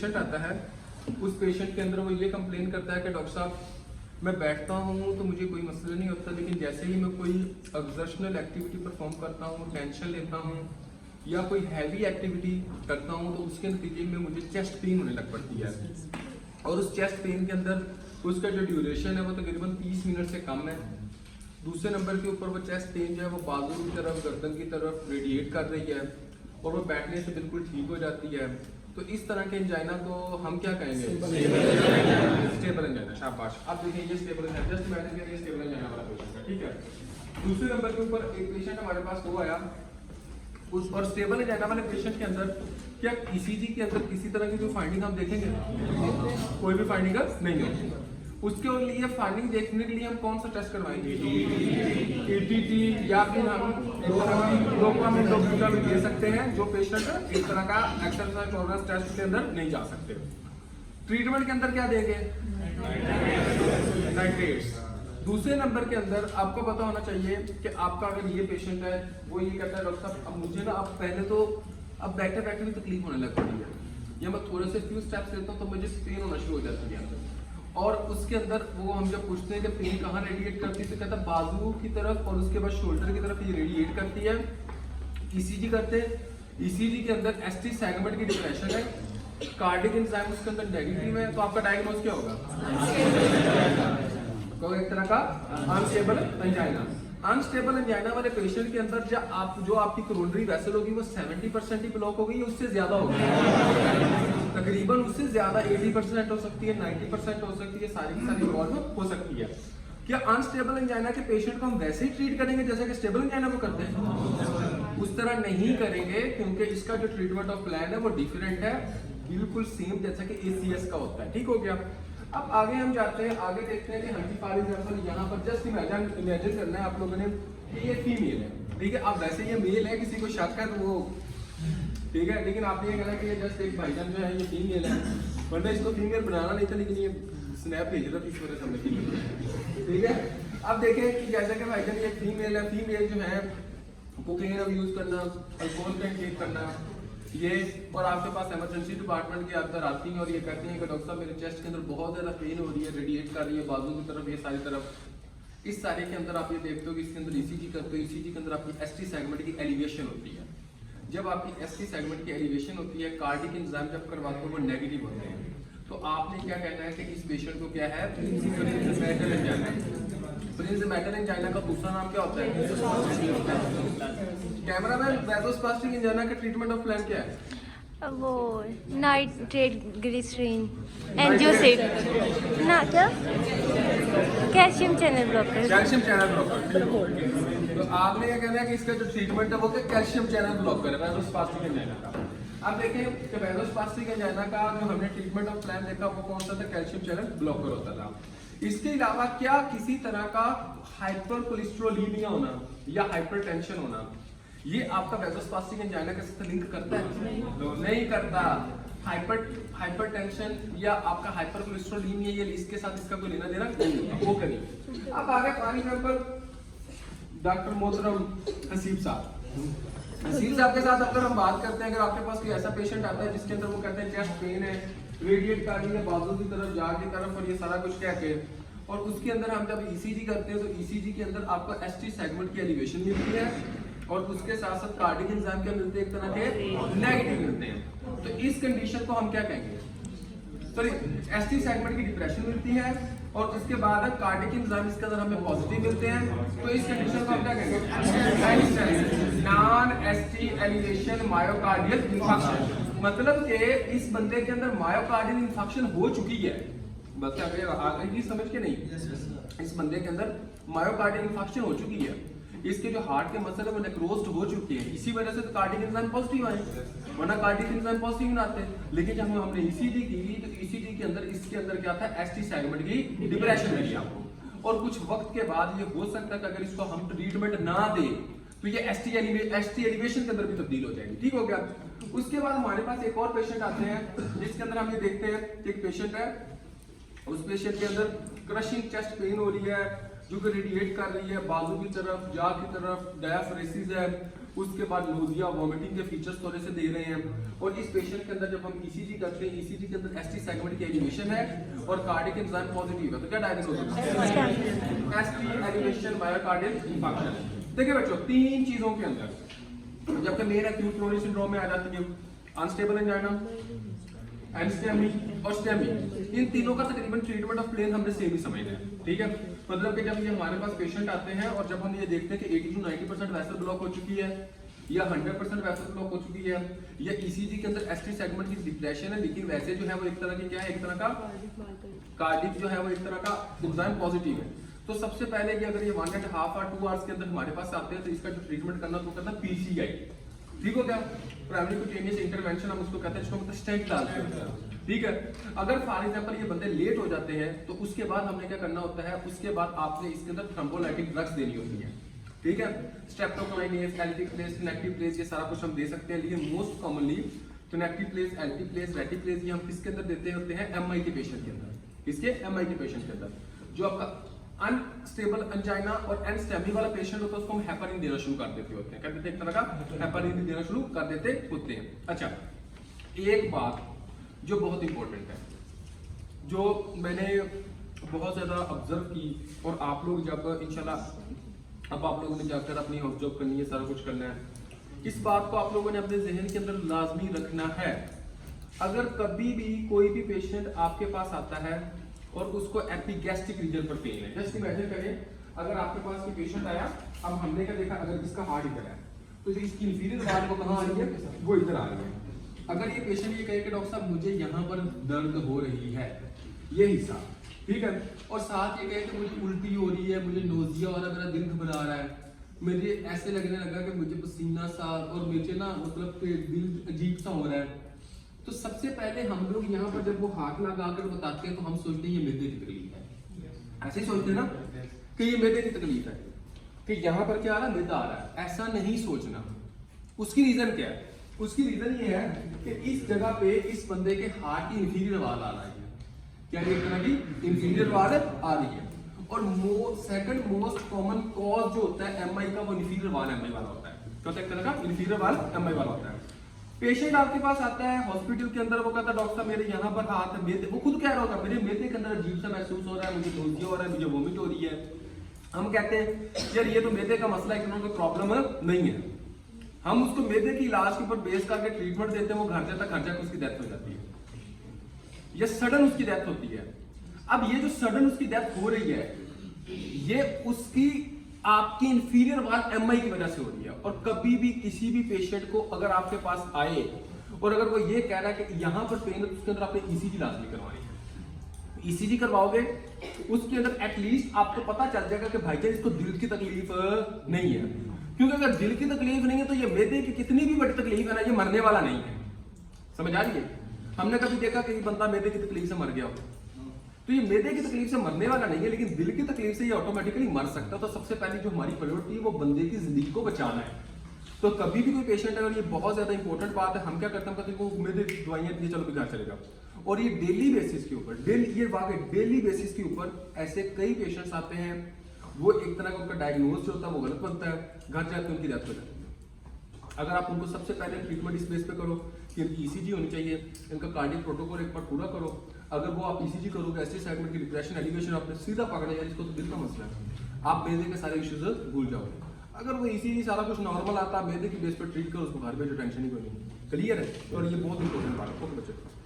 Patient आता है, उस पेशेंट के अंदर वो ये कंप्लेन करता है कि डॉक्टर साहब मैं बैठता हूँ तो मुझे कोई मसला नहीं होता, लेकिन जैसे ही मैं कोई एक्सर्शनल एक्टिविटी परफॉर्म करता हूँ, टेंशन लेता हूँ या कोई हैवी एक्टिविटी करता हूँ तो उसके नतीजे में मुझे चेस्ट पेन होने लग पड़ती है। और उस चेस्ट पेन के अंदर उसका जो ड्यूरेशन है वो तकरीबन 30 मिनट से कम है। दूसरे नंबर के ऊपर वो चेस्ट पेन जो है वो बाजू की तरफ, गर्दन की तरफ रेडिएट कर रही है और वो बैठने से बिल्कुल ठीक हो जाती है। तो इस तरह के एंजाइना को हम क्या कहेंगे? Stable angina. शाबाश। अब देखिए ये स्टेबल एंजाइना, जस्ट इमेजिन करिए स्टेबल एंजाइना वाला पेशेंट है, ठीक है। दूसरे नंबर के ऊपर एक पेशेंट हमारे पास वो आया, उस और स्टेबल एंजाइना वाले पेशेंट के अंदर क्या ईसीजी के अंदर किसी तरह की कोई फाइंडिंग हम देखेंगे? कोई भी फाइंडिंग नहीं होगी। उसके लिए फाइंडिंग देखने के लिए हम कौन सा टेस्ट करवाएंगे? एटीटी या फिर हम डोपामिन भी दे सकते हैं, जो पेशेंट इस तरह का एक्सरसाइज टॉलरेंस टेस्ट के अंदर नहीं जा सकते। ट्रीटमेंट के अंदर क्या देंगे? नाइट्रेट्स। दूसरे नंबर के अंदर आपको पता होना चाहिए कि आपका अगर ये पेशेंट है, वो ये कहता है डॉक्टर साहब अब मुझे ना, अब पहले तो अब बैठे बैठे भी तकलीफ होने लग पड़ी है, या मैं थोड़े से फ्यू स्टेप्स लेता हूँ तो मुझे पेन होना शुरू हो जाती है। और उसके अंदर वो हम जब पूछते हैं कि पेन कहाँ रेडिएट करती है तो कहता है बाजू की तरफ और उसके बाद शोल्डर की तरफ ये रेडिएट करती है। ईसीजी करते हैं, ईसीजी के अंदर एसटी सेगमेंट की डिप्रेशन है, कार्डिक एंजाइम उसके अंदर नेगेटिव है, तो आपका डायग्नोज क्या होगा? तो एक तरह का अनस्टेबल एंजाइना। अनस्टेबल एंजाइना वाले पेशेंट के अंदर जो आपकी कोरोनरी वेसल होगी वो 70% ही ब्लॉक हो गई, उससे ज्यादा होगी, तकरीबन उससे ज्यादा 80% हो सकती है, 90% हो सकती है, सारी की सारी प्रॉब्लम हो सकती है। क्या अनस्टेबल एंजाइना के पेशेंट को हम वैसे ही ट्रीट करेंगे जैसे कि स्टेबल एंजाइना को करते हैं? उस तरह नहीं करेंगे, क्योंकि इसका जो ट्रीटमेंट ऑफ प्लान है वो डिफरेंट है, बिल्कुल सेम जैसा कि एसीएस का होता है। ठीक हो गया। अब आगे हम जाते हैं, आगे देखते हैं कि हल्की फॉर एग्जांपल यहाँ पर जस्ट इमेजिन करना है आप लोगों ने कि ये फीमेल है, ठीक है। अब वैसे ये मेल है, किसी को शक है तो वो ठीक है, लेकिन आपने ये कहना कि ये जस्ट एक भाईजान जो है ये फीमेल है, वरना इसको फीमेल बनाना नहीं था, लेकिन ये स्नैप भेज रहा था इस वजह से हमने फीमेल, ठीक है। अब देखें कि जैसे कि भाईजान ये फीमेल है, फीमेल जो है कोकेन यूज करना, अल्कोहल का इंटेक करना, ये और आपके पास इमरजेंसी डिपार्टमेंट के अंदर आती हैं और ये कहती हैं कि डॉक्टर साहब मेरे चेस्ट के अंदर बहुत ज़्यादा पेन हो रही है, रेडिएट कर रही है बाजू की तरफ, ये सारी तरफ। इस सारे के अंदर आप ये देखते हो कि इसके अंदर ईसीजी करते हो, ईसीजी के अंदर आपकी एसटी सेगमेंट की एलिवेशन होती है। जब आपकी एसटी सेगमेंट की एलिवेशन होती है, कार्डिक एंजाइम जब करवाते हो वो नेगेटिव होते हैं, तो आपने क्या कहना है कि इस पेशेंट को क्या है? Principal angina. प्रिंसिपल एंजाइना का दूसरा नाम क्या होता है? कैमरामैन, वैसोस्पास्टिक एंजाइना का ट्रीटमेंट ऑफ प्लान क्या है? वो नाइट्रेट ग्लिसरीन एंजियोसिड ना, क्या calcium channel blocker. Calcium channel blocker. तो आपने क्या कहना है कि इसका जो ट्रीटमेंट है वो कैल्शियम चैनल ब्लॉकर है, वैसोस्पास्टिक एंजाइना का। अब देखें कि वैसोस्पास्टिक एंजाइना का जो हमने ट्रीटमेंट ऑफ प्लान देखा वो कौन सा था? कैल्शियम चैनल ब्लॉकर होता था। इसके अलावा क्या किसी तरह का हाइपर कोलेस्ट्रोलीमिया होना या हाइपरटेंशन होना ये आपका वैसोस्पास्टिक एंजाइना के साथ लिंक करता है? नहीं करता। हाइपरटेंशन या आपका हाइपर कोलेस्ट्रोलीमिया ये इसके साथ इसका कोई लेना देना नहीं, वो करिए। अब आगे फॉर एग्जांपल डॉक्टर मोहतरम हसीब साहब, हसीब साहब के साथ अगर हम बात करते हैं, अगर आपके पास कोई ऐसा पेशेंट आता है जिसके अंदर वो कहते हैं चेस्ट पेन है, रेडिएट कर रही है बाजू की तरफ, जाग की तरफ, और ये सारा कुछ कह के, और उसके अंदर हम जब ईसीजी करते हैं तो ईसीजी के अंदर आपको एसटी सेगमेंट की एलिवेशन मिलती है और उसके साथ साथ कार्डिक एंजाइम क्या मिलते हैं? एक तरह के नेगेटिव मिलते हैं। तो इस कंडीशन को हम क्या कहेंगे? सॉरी, एसटी सेगमेंट की डिप्रेशन मिलती है और उसके बाद कार्डिक एंजाइम इसके अंदर हमें पॉजिटिव मिलते हैं, तो इस कंडीशन को हम क्या कहेंगे? Non ST elevation myocardial infarction. मतलब कि इस बंदे के अंदर मायोकार्डियल इंफार्क्शन हो चुकी है, बस आगे समझ के नहीं, इस बंदे के अंदर मायोकार्डियल इंफार्क्शन हो चुकी है, इसके जो हार्ट के मसल है वो नेक्रोज्ड हो चुके हैं, इसी वजह से तो कार्डिक एंजाइम पॉजिटिव आए, वरना कार्डिक एंजाइम पॉजिटिव ना आते। लेकिन जब हमने ईसीजी की तो ईसीजी के अंदर इसके अंदर क्या था? एसटी सेगमेंट की डिप्रेशन मिली आपको, और कुछ वक्त के बाद ये हो सकता है कि अगर इसको हम ट्रीटमेंट ना दे तो ये एसटी एलिवेशन के अंदर भी तब्दील हो जाएगी। ठीक हो गया। उसके बाद हमारे पास एक और पेशेंट आते हैं जिसके अंदर हम ये देखते हैं एक पेशेंट है, उस पेशेंट के अंदर क्रशिंग चेस्ट पेन हो रही है जो कि रेडिएट कर रही है बाजू की तरफ, जाग की तरफ, डायफ्रेसिस है, उसके बाद नोजिया वॉमिटिंग के फीचर्स थोड़े से दे रहे हैं। और इस पेशेंट के अंदर जब हम ईसीजी करते हैं, ईसीजी के अंदर एसटी सेगमेंट की एलिवेशन है और कार्डियक एंजाइम पॉजिटिव है, तो क्या डायग्नोज होगा? ST elevation myocardial infarction. देखिए बच्चों, तीन चीजों के अंदर जबकि मेन एक्यूट कोरोनरी सिंड्रोम में आ जाती है अनस्टेबल एंजाइना, एनस्टेमी और स्टेमी, इन तीनों का तकरीबन ट्रीटमेंट ऑफ प्लेन हमने सेम ही समझना है, ठीक है। मतलब कि जब ये हमारे पास पेशेंट आते हैं और जब हम ये देखते हैं कि 80 to 90% वेसल ब्लॉक हो चुकी है या 100% वेसल ब्लॉक हो चुकी है या ईसीजी के अंदर एसटी सेगमेंट की डिप्रेशन है, लेकिन वैसे जो है वो एक तरह की क्या है, एक तरह का कार्डिक जो है वो एक तरह का एंजाइम पॉजिटिव है, तो सबसे पहले कि अगर ये 1.5 or 2 आवर्स के अंदर हमारे पास आते हैं तो इसका जो ट्रीटमेंट करना तो करना पीसीआई, ठीक हो गया, प्राइमरी क्यूटेनियस इंटरवेंशन हम उसको कहते हैं, जिसको मतलब स्टेंट डालते हैं, ठीक है। अगर फॉर एग्जांपल ये बंदे लेट हो जाते हैं तो उसके बाद हमने क्या करना होता है, उसके बाद आपने इसके अंदर थ्रोम्बोलाइटिक ड्रग्स देनी होती है, ठीक है। स्ट्रेप्टोकाइनेज, एल्टीप्लेस, टेनेक्टिप्लेस, ये सारा कुछ हम दे सकते हैं, लेकिन मोस्ट कॉमनली टेनेक्टिप्लेस, एल्टीप्लेस, रेटिप्लेस ये हम किसके अंदर देते होते हैं? एमआई के पेशेंट के अंदर। किसके? एमआई के पेशेंट के अंदर। जो आपका अनस्टेबल एंजाइना और एनस्टेमी वाला पेशेंट होता है उसको हम हेपारिन देना शुरू कर देते होते हैं, क्या देते हैं? एक तरह का हेपारिन देना शुरू कर देते होते हैं। अच्छा, एक बात जो बहुत इंपॉर्टेंट है, जो मैंने बहुत ज्यादा ऑब्जर्व की, और आप लोग जब इंशाल्लाह अब आप लोगों ने जाकर अपनी ऑब्जर्व करनी है, सारा कुछ करना है, इस बात को आप लोगों ने अपने जहन के अंदर लाजमी रखना है। अगर कभी भी कोई भी पेशेंट आपके पास आता है और उसको एपिगैस्ट्रिक रीजन पर पेन है, जस्ट इमेजिन करें अगर आपके पास कोई पेशेंट आया, अब हमने क्या देखा, अगर इसका हार्ट इधर है तो जो इसकी इंफीरियर वाल को कहाँ आ रही है, वो इधर आ रही है। अगर ये पेशेंट ये कहे कि डॉक्टर साहब मुझे यहाँ पर दर्द हो रही है, ये हिस्सा, ठीक है, और साथ ये कहे कि मुझे उल्टी हो रही है, मुझे नोजिया हो रहा है, मेरा दिल घबरा रहा है, मुझे ऐसे लगने लगा कि मुझे पसीना सा और मुझे ना मतलब दिल अजीब सा हो रहा है, तो सबसे पहले हम लोग यहाँ पर जब वो हाथ लगा कर बताते हैं तो हम सोचते हैं ये मैदे की तकलीफ है, ऐसे ही सोचते हैं ना कि ये मैदे की तकलीफ है, कि यहाँ पर क्या आ रहा है, मैदा आ रहा है। ऐसा नहीं सोचना। उसकी रीजन क्या है? उसकी रीजन ये है कि इस जगह पे इस बंदे के हार्ट की इंफीरियर वाल आ रही है, क्या एक तरह की इंफीरियर वाल आ रही है, और सेकंड मोस्ट कॉमन कॉज जो होता है एमआई का, वो इंफीरियर वाल एमआई वाला होता है। क्या एक तरह का इंफीरियर वाल एमआई वाला होता है। पेशेंट आपके पास आता है हॉस्पिटल के अंदर, वो कहता है डॉक्टर साहब मेरे यहाँ पर हाथ है, मेदे, वो खुद कह रहा होगा मेरे मेदे के अंदर अजीब सा महसूस हो रहा है, मुझे नोजिया हो रहा है, मुझे वोमिट हो रही है। हम कहते हैं यार ये तो मेदे का मसला है, कोई प्रॉब्लम नहीं है। हम उसको मेदे की इलाज के ऊपर बेस करके ट्रीटमेंट देते हैं, वो घर जाता, घर जाकर उसकी डेथ हो जाती है, या सडन उसकी डेथ होती है। अब ये जो सडन उसकी डेथ हो रही है, ये उसकी आपकी इंफीरियर वाल एमआई की वजह से हो रही है। और कभी भी किसी भी पेशेंट को अगर आपके पास आए और अगर वो ये कह रहा है कि यहाँ पर पेन है, तो उसके अंदर आपने ईसीजी लाजमी करवानी है। ईसीजी करवाओगे उसके अंदर एटलीस्ट आपको पता चल जाएगा कि भाईजान इसको दिल की तकलीफ नहीं है, क्योंकि अगर दिल की तकलीफ नहीं है तो ये मैदे की कितनी भी बड़ी तकलीफ है ना, ये मरने वाला नहीं है। समझ आ रही है? हमने कभी देखा कि बंदा मैदे की तकलीफ से मर गया हो, तो ये मैदे की तकलीफ से मरने वाला नहीं है, लेकिन दिल की तकलीफ से ये ऑटोमेटिकली मर सकता है। तो सबसे पहले जो हमारी प्रायोरिटी है वो बंदे की जिंदगी को बचाना है। तो कभी भी कोई पेशेंट अगर, ये बहुत ज्यादा इंपॉर्टेंट बात है, हम क्या करते हैं, कहते हैं वो मैदे की दवाइयां दी, चलो भी घर चलेगा। और ये डेली बेसिस के ऊपर, डेली बेसिस के ऊपर ऐसे कई पेशेंट्स आते हैं, वो एक तरह का उनका डायग्नोज जो होता है वो गलत बनता है, घर जाकर उनकी डेथ हो जाती है। अगर आप उनको सबसे पहले ट्रीटमेंट इस बेस पे करो कि इनकी ईसीजी होनी चाहिए, इनका कार्डियक प्रोटोकॉल एक बार पूरा करो। अगर वो आप ईसीजी करोगे, एसटी सेगमेंट की डिप्रेशन एलिवेशन आपने सीधा पकड़ा, यार इसको तो दिल का मसला है, आप मैदे के सारे इश्यूज भूल जाओगे। अगर वो ईसीजी सारा कुछ नॉर्मल आता है, मैदे की बेस पर ट्रीट करो उसको, घर पे जो टेंशन ही कोई नहीं। क्लियर है? और ये बहुत इंपॉर्टेंट बात है। ओके बच्चे।